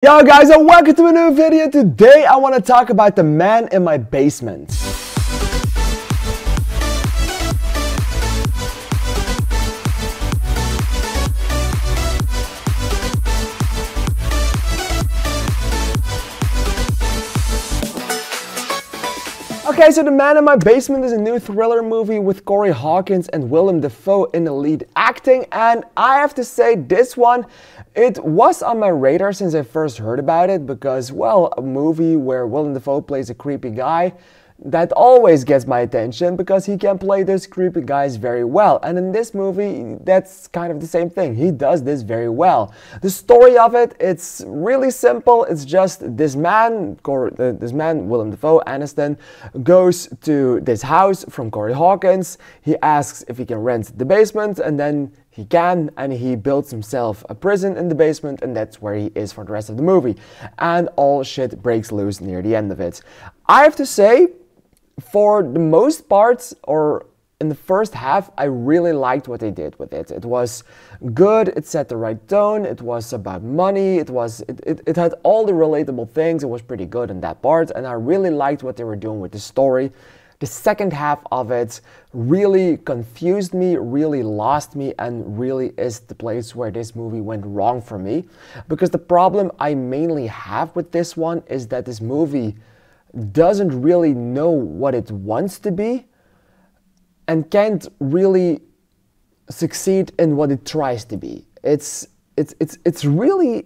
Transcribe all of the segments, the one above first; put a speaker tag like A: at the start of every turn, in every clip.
A: Yo guys, and welcome to a new video. Today I want to talk about the man in my basement. Okay, so The Man in My Basement is a new thriller movie with Corey Hawkins and Willem Dafoe in the lead acting, and I have to say this one, it was on my radar since I first heard about it because, well, a movie where Willem Dafoe plays a creepy guy, that always gets my attention because he can play those creepy guys very well. And in this movie, that's kind of the same thing. He does this very well. The story of it, it's really simple. It's just this man, Willem Dafoe, Aniston, goes to this house from Corey Hawkins. He asks if he can rent the basement, and then he can, and he builds himself a prison in the basement, and that's where he is for the rest of the movie. And all shit breaks loose near the end of it. I have to say, for the most part, or in the first half, I really liked what they did with it. It was good, it set the right tone, it was about money, it had all the relatable things, it was pretty good in that part, and I really liked what they were doing with the story. The second half of it really confused me, really lost me, and really is the place where this movie went wrong for me. Because the problem I mainly have with this one is that this movie doesn't really know what it wants to be and can't really succeed in what it tries to be. It's really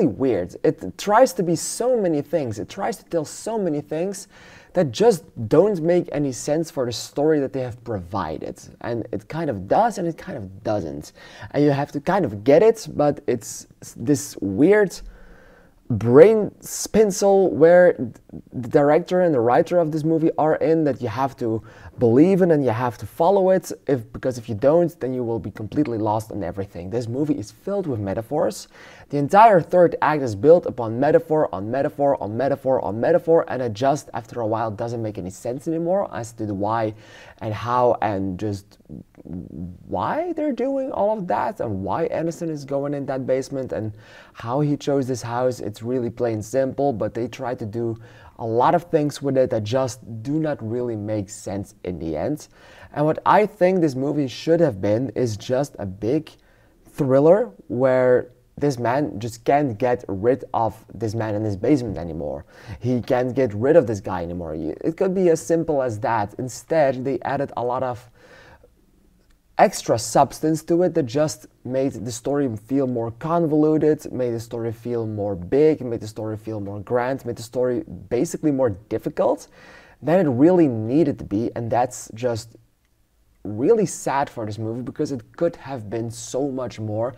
A: weird. It tries to be so many things. It tries to tell so many things that just don't make any sense for the story that they have provided. And it kind of does and it kind of doesn't. And you have to kind of get it, but it's this weird brain spinsel where the director and the writer of this movie are in, that you have to believe in and you have to follow it, because if you don't, then you will be completely lost on everything. This movie is filled with metaphors. The entire third act is built upon metaphor on metaphor on metaphor on metaphor, and it just after a while doesn't make any sense anymore as to the why and how and just why they're doing all of that and why Aniston is going in that basement and how he chose this house. It's really plain simple, but they try to do a lot of things with it that just do not really make sense in the end. And what I think this movie should have been is just a big thriller where this man just can't get rid of this man in his basement anymore. He can't get rid of this guy anymore. It could be as simple as that. Instead, they added a lot of extra substance to it that just made the story feel more convoluted, made the story feel more big, made the story feel more grand, made the story basically more difficult than it really needed to be. And that's just really sad for this movie because it could have been so much more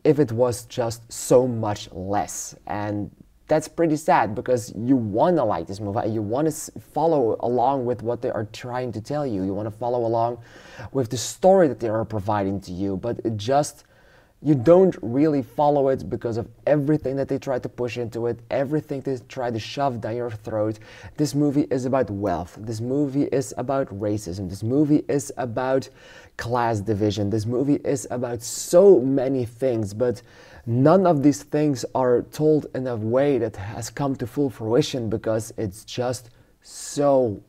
A: if it was just so much less. And that's pretty sad because you want to like this movie and you want to follow along with what they are trying to tell you. You want to follow along with the story that they are providing to you, but it just, you don't really follow it because of everything that they try to push into it, everything they try to shove down your throat. This movie is about wealth. This movie is about racism. This movie is about class division. This movie is about so many things, but none of these things are told in a way that has come to full fruition because it's just so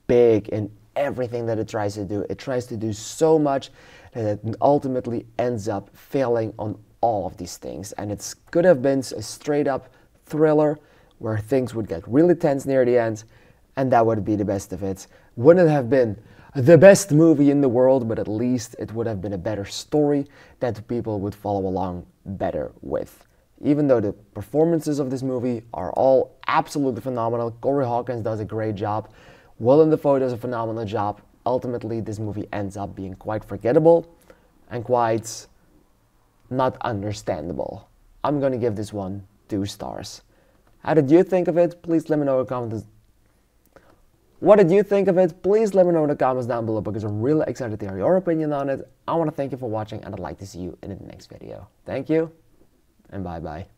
A: big in everything that it tries to do. It tries to do so much that it ultimately ends up failing on all of these things. And it could have been a straight up thriller where things would get really tense near the end, and that would be the best of it. Wouldn't have been the best movie in the world, but at least it would have been a better story that people would follow along better with. Even though the performances of this movie are all absolutely phenomenal, Corey Hawkins does a great job, Willem Dafoe does a phenomenal job, ultimately this movie ends up being quite forgettable and quite not understandable. I'm gonna give this one 2 stars. How did you think of it? Please let me know in the comments. What did you think of it? Please let me know in the comments down below because I'm really excited to hear your opinion on it. I want to thank you for watching and I'd like to see you in the next video. Thank you and bye bye.